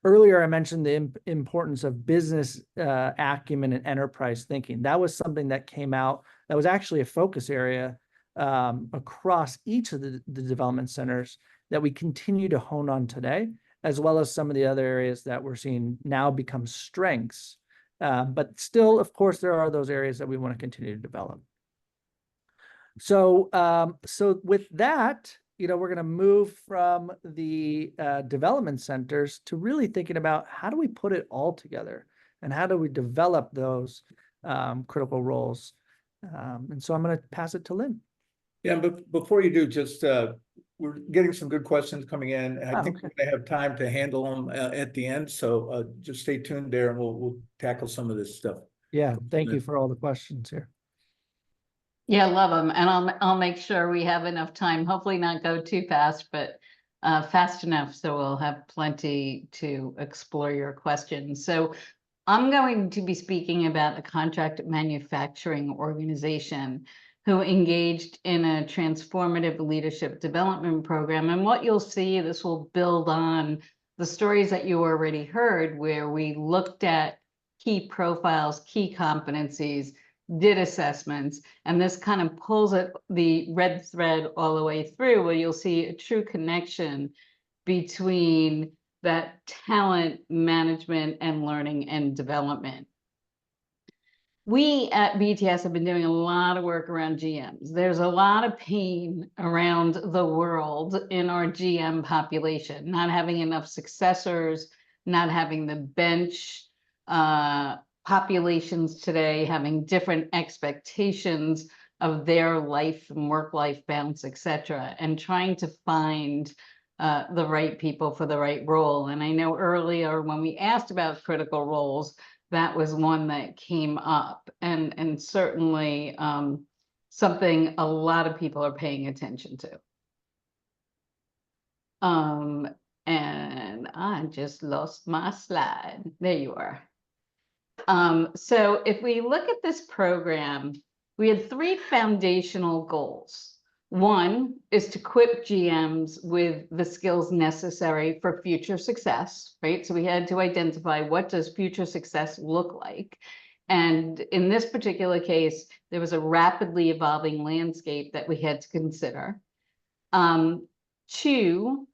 Earlier, I mentioned the importance of business acumen and enterprise thinking. That was something that came out. That was actually a focus area across each of the development centers that we continue to hone on today, as well as some of the other areas that we're seeing now become strengths. But still, of course, there are those areas that we want to continue to develop. So, with that, we're going to move from the development centers to really thinking about how do we put it all together and how do we develop those critical roles. And so I'm going to pass it to Lynn. Yeah, but before you do, just we're getting some good questions coming in, and I think we're going to have time to handle them at the end. So just stay tuned there, and we'll tackle some of this stuff. Yeah, thank you for all the questions here. Yeah, love them, and I'll make sure we have enough time. Hopefully, not go too fast, but fast enough so we'll have plenty to explore your questions. So I'm going to be speaking about a contract manufacturing organization who engaged in a transformative leadership development program. And what you'll see, this will build on the stories that you already heard, where we looked at key profiles, key competencies, did assessments, and this kind of pulls it, the red thread all the way through, where you'll see a true connection between that talent management and learning and development. We at BTS have been doing a lot of work around GMs. There's a lot of pain around the world in our GM population, not having enough successors, not having the bench populations today, having different expectations of their life and work-life balance, etc., and trying to find the right people for the right role. And I know earlier when we asked about critical roles, that was one that came up, and certainly something a lot of people are paying attention to. And I just lost my slide. There you are. So if we look at this program, we had 3 foundational goals. One is to equip GMs with the skills necessary for future success, right? So we had to identify, what does future success look like? And in this particular case, there was a rapidly evolving landscape that we had to consider. 2,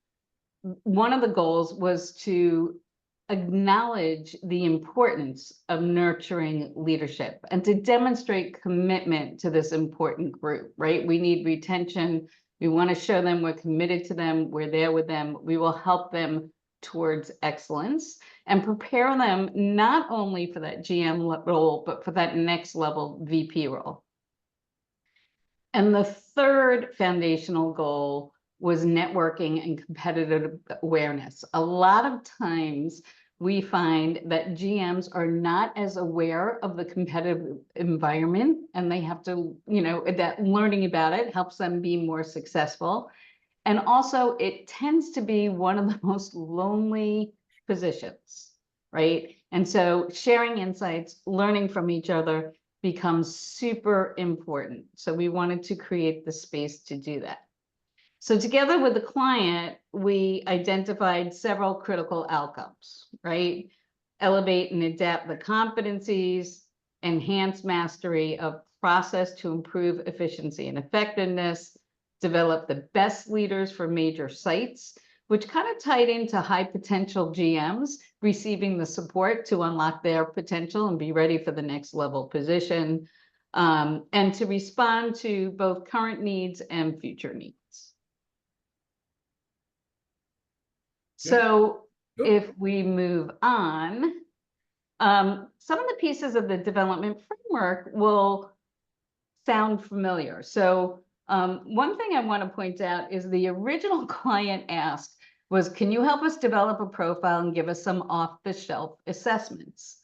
one of the goals was to acknowledge the importance of nurturing leadership and to demonstrate commitment to this important group, right? We need retention. We want to show them we're committed to them. We're there with them. We will help them towards excellence and prepare them not only for that GM role, but for that next level VP role. And the 3rd foundational goal was networking and competitive awareness. A lot of times we find that GMs are not as aware of the competitive environment, and they have to, that learning about it helps them be more successful. And also it tends to be one of the most lonely positions, right? And so sharing insights, learning from each other becomes super important. So we wanted to create the space to do that. So together with the client, we identified several critical outcomes, right? Elevate and adapt the competencies, enhance mastery of process to improve efficiency and effectiveness, develop the best leaders for major sites, which kind of tied into high potential GMs receiving the support to unlock their potential and be ready for the next level position, and to respond to both current needs and future needs. So if we move on, some of the pieces of the development framework will sound familiar. So one thing I want to point out is the original client asked was, can you help us develop a profile and give us some off-the-shelf assessments?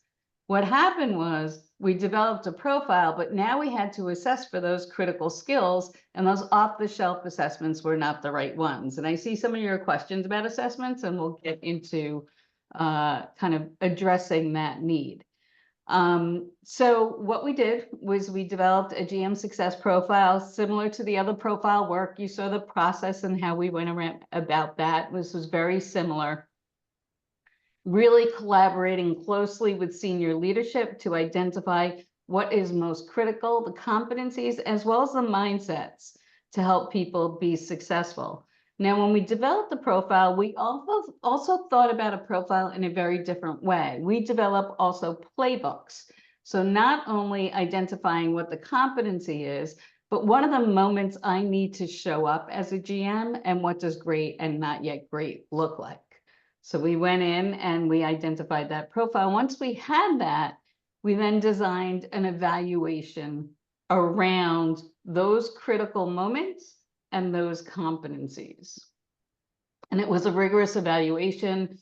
What happened was we developed a profile, but now we had to assess for those critical skills, and those off-the-shelf assessments were not the right ones. And I see some of your questions about assessments, and we'll get into kind of addressing that need. So what we did was we developed a GM success profile similar to the other profile work. You saw the process and how we went around about that. This was very similar. Really collaborating closely with senior leadership to identify what is most critical, the competencies, as well as the mindsets to help people be successful. Now, when we developed the profile, we also thought about a profile in a very different way. We develop also playbooks. So not only identifying what the competency is, but what are the moments I need to show up as a GM, and what does great and not yet great look like? So we went in and we identified that profile. Once we had that, we then designed an evaluation around those critical moments and those competencies. And it was a rigorous evaluation.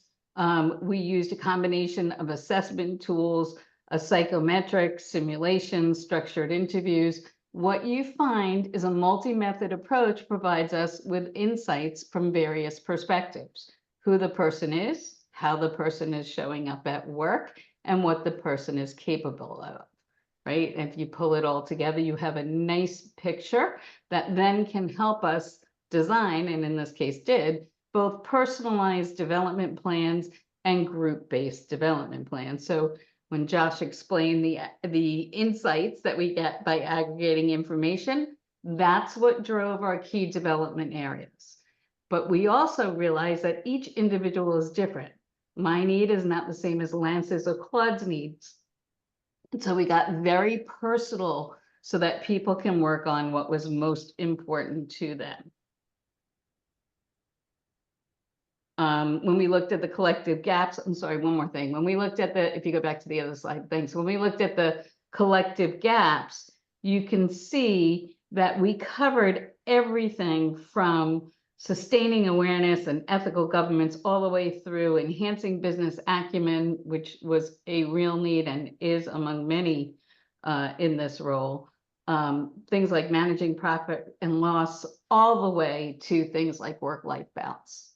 We used a combination of assessment tools, a psychometric, simulations, structured interviews. What you find is a multi-method approach provides us with insights from various perspectives. Who the person is, how the person is showing up at work, and what the person is capable of, right? If you pull it all together, you have a nice picture that then can help us design, and in this case did, both personalized development plans and group-based development plans. So when Josh explained the insights that we get by aggregating information, that's what drove our key development areas. But we also realize that each individual is different. My need is not the same as Lance's or Claude's needs. And so we got very personal so that people can work on what was most important to them. When we looked at the collective gaps, I'm sorry, one more thing. When we looked at the, if you go back to the other slide, thanks. When we looked at the collective gaps, you can see that we covered everything from sustaining awareness and ethical governance all the way through enhancing business acumen, which was a real need and is among many in this role. Things like managing profit and loss, all the way to things like work-life balance.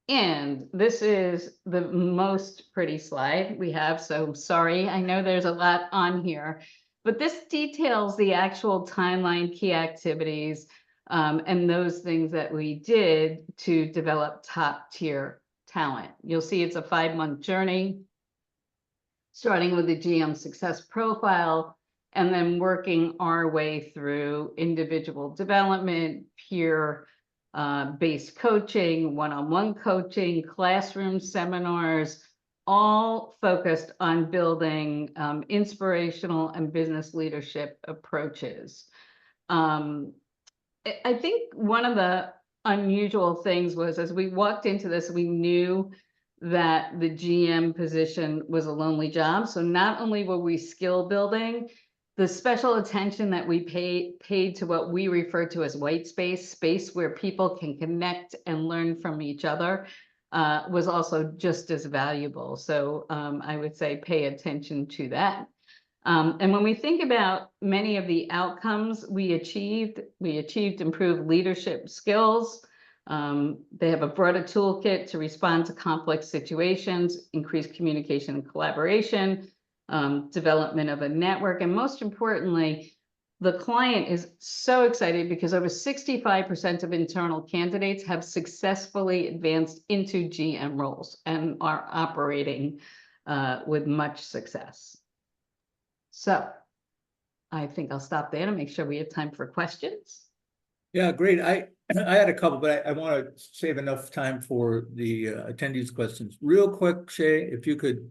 And this is the most pretty slide we have, so sorry, I know there's a lot on here, but this details the actual timeline, key activities, and those things that we did to develop top tier talent. You'll see it's a 5-month journey, starting with the GM success profile, and then working our way through individual development, peer based coaching, one-on-one coaching, classroom seminars, all focused on building inspirational and business leadership approaches. I think one of the unusual things was, as we walked into this, we knew that the GM position was a lonely job. So not only were we skill building, the special attention that we paid to what we refer to as white space where people can connect and learn from each other, was also just as valuable. So I would say pay attention to that. And when we think about many of the outcomes we achieved improved leadership skills. They have a broader toolkit to respond to complex situations, increase communication and collaboration, development of a network, and most importantly, the client is so excited because over 65% of internal candidates have successfully advanced into GM roles and are operating with much success. So I think I'll stop there to make sure we have time for questions. Yeah, great. I had a couple, but I want to save enough time for the attendees' questions. Real quick, Shay, if you could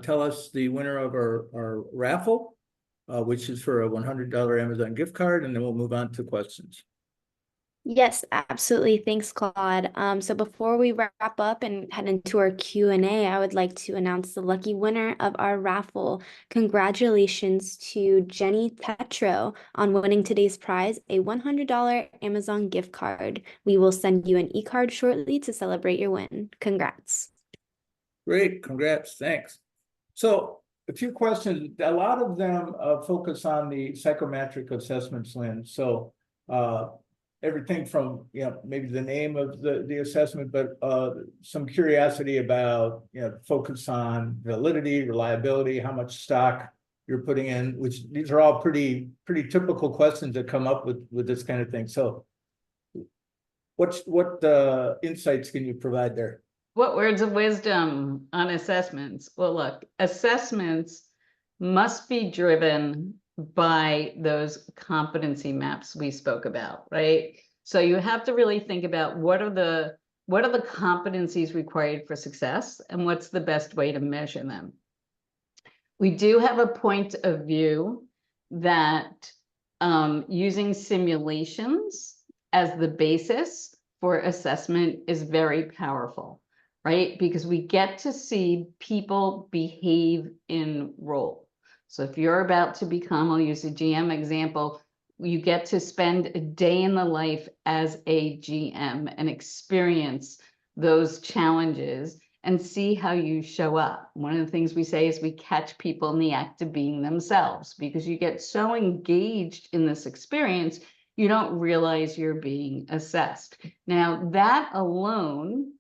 tell us the winner of our raffle, which is for a $100 Amazon gift card, and then we'll move on to questions. Yes, absolutely. Thanks, Claude. So before we wrap up and head into our Q&A, I would like to announce the lucky winner of our raffle. Congratulations to Jenny Petro on winning today's prize, a $100 Amazon gift card. We will send you an e-card shortly to celebrate your win. Congrats. Great, congrats, thanks. So a few questions, a lot of them focus on the psychometric assessments, Lynn. So everything from, maybe the name of the assessment, but some curiosity about, focus on validity, reliability, how much stock you're putting in, which these are all pretty typical questions that come up with this kind of thing. So what insights can you provide there? What words of wisdom on assessments? Well, look, assessments must be driven by those competency maps we spoke about, right? So you have to really think about what are the competencies required for success and what's the best way to measure them. We do have a point of view that using simulations as the basis for assessment is very powerful, right? Because we get to see people behave in role. So if you're about to become, I'll use a GM example, you get to spend a day in the life as a GM and experience those challenges and see how you show up. One of the things we say is we catch people in the act of being themselves, because you get so engaged in this experience, you don't realize you're being assessed. Now, that alone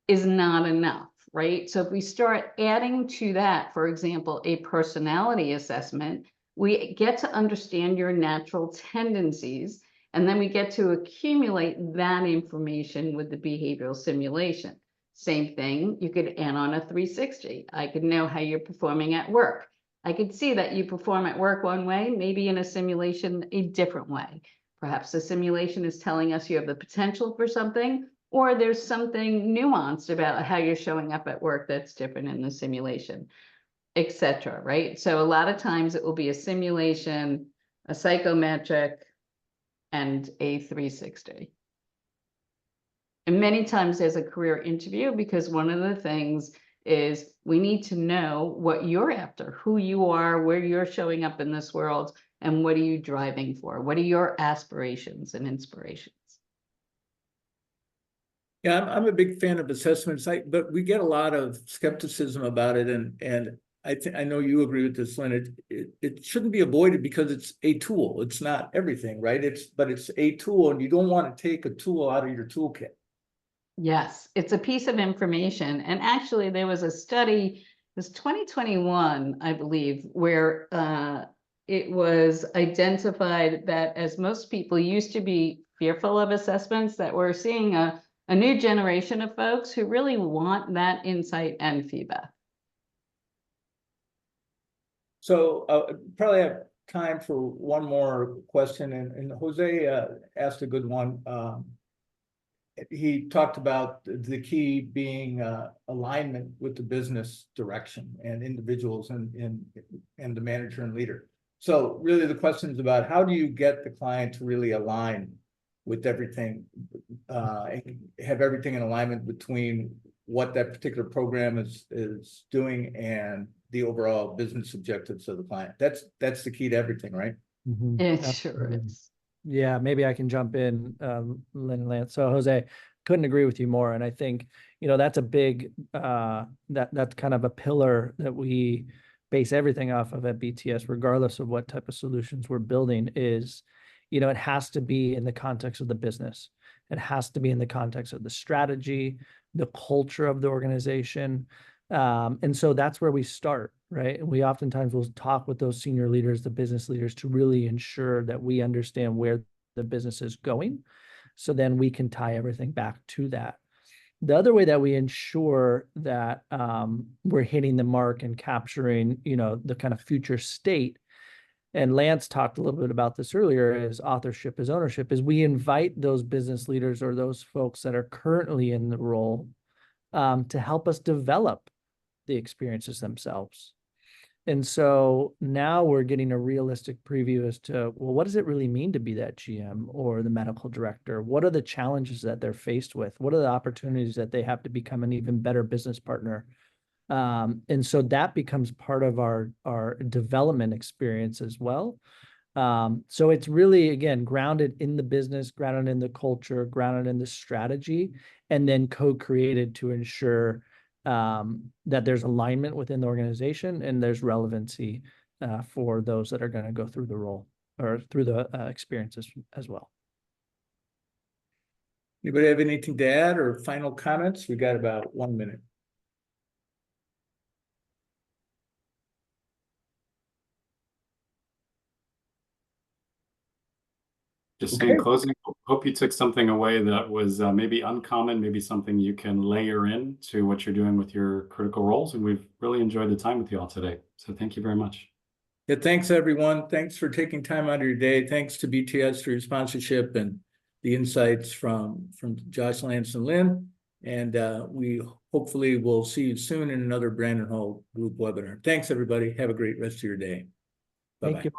is not enough, right? So if we start adding to that, for example, a personality assessment, we get to understand your natural tendencies, and then we get to accumulate that information with the behavioral simulation. Same thing, you could add on a 360. I could know how you're performing at work. I could see that you perform at work one way, maybe in a simulation a different way. Perhaps the simulation is telling us you have the potential for something, or there's something nuanced about how you're showing up at work that's different in the simulation, etc. Right? So a lot of times it will be a simulation, a psychometric, and a 360. And many times there's a career interview, because one of the things is we need to know what you're after, who you are, where you're showing up in this world, and what are you driving for? What are your aspirations and inspirations? Yeah, I'm a big fan of assessments, but we get a lot of skepticism about it, and I know you agree with this, Lynn. It shouldn't be avoided because it's a tool. It's not everything, right? But it's a tool, and you don't want to take a tool out of your toolkit. Yes, it's a piece of information. And actually, there was a study, it was 2021, I believe, where it was identified that as most people used to be fearful of assessments, that we're seeing a new generation of folks who really want that insight and feedback. So probably have time for one more question, and Jose asked a good one. He talked about the key being alignment with the business direction and individuals and the manager and leader. So really the question is about how do you get the client to really align with everything, and have everything in alignment between what that particular program is doing and the overall business objectives of the client. That's the key to everything, right? Mhm. It sure Absolutely. is. Yeah, maybe I can jump in, Lynn and Lance. So Jose, couldn't agree with you more. And I think, that's a big, that's kind of a pillar that we base everything off of at BTS, regardless of what type of solutions we're building is, it has to be in the context of the business. It has to be in the context of the strategy, the culture of the organization. And so that's where we start, right? And we oftentimes will talk with those senior leaders, the business leaders, to really ensure that we understand where the business is going. So then we can tie everything back to that. The other way that we ensure that we're hitting the mark and capturing, the kind of future state, and Lance talked a little bit about this earlier, is authorship is ownership, is we invite those business leaders or those folks that are currently in the role to help us develop the experiences themselves. And so now we're getting a realistic preview as to, well, what does it really mean to be that GM or the medical director? What are the challenges that they're faced with? What are the opportunities that they have to become an even better business partner? And so that becomes part of our development experience as well. So it's really, again, grounded in the business, grounded in the culture, grounded in the strategy, and then co-created to ensure that there's alignment within the organization and there's relevancy for those that are going to go through the role or through the experiences as well. Anybody have anything to add or final comments? We got about 1 minute. Just Okay. in closing, hope you took something away that was maybe uncommon, maybe something you can layer in to what you're doing with your critical roles. And we've really enjoyed the time with you all today. So thank you very much. Yeah, thanks everyone. Thanks for taking time out of your day. Thanks to BTS for your sponsorship and the insights from Josh, Lance, and Lynn. And we hopefully will see you soon in another Brandon Hall group webinar. Thanks everybody. Have a great rest of your day. Bye-bye. Thank you.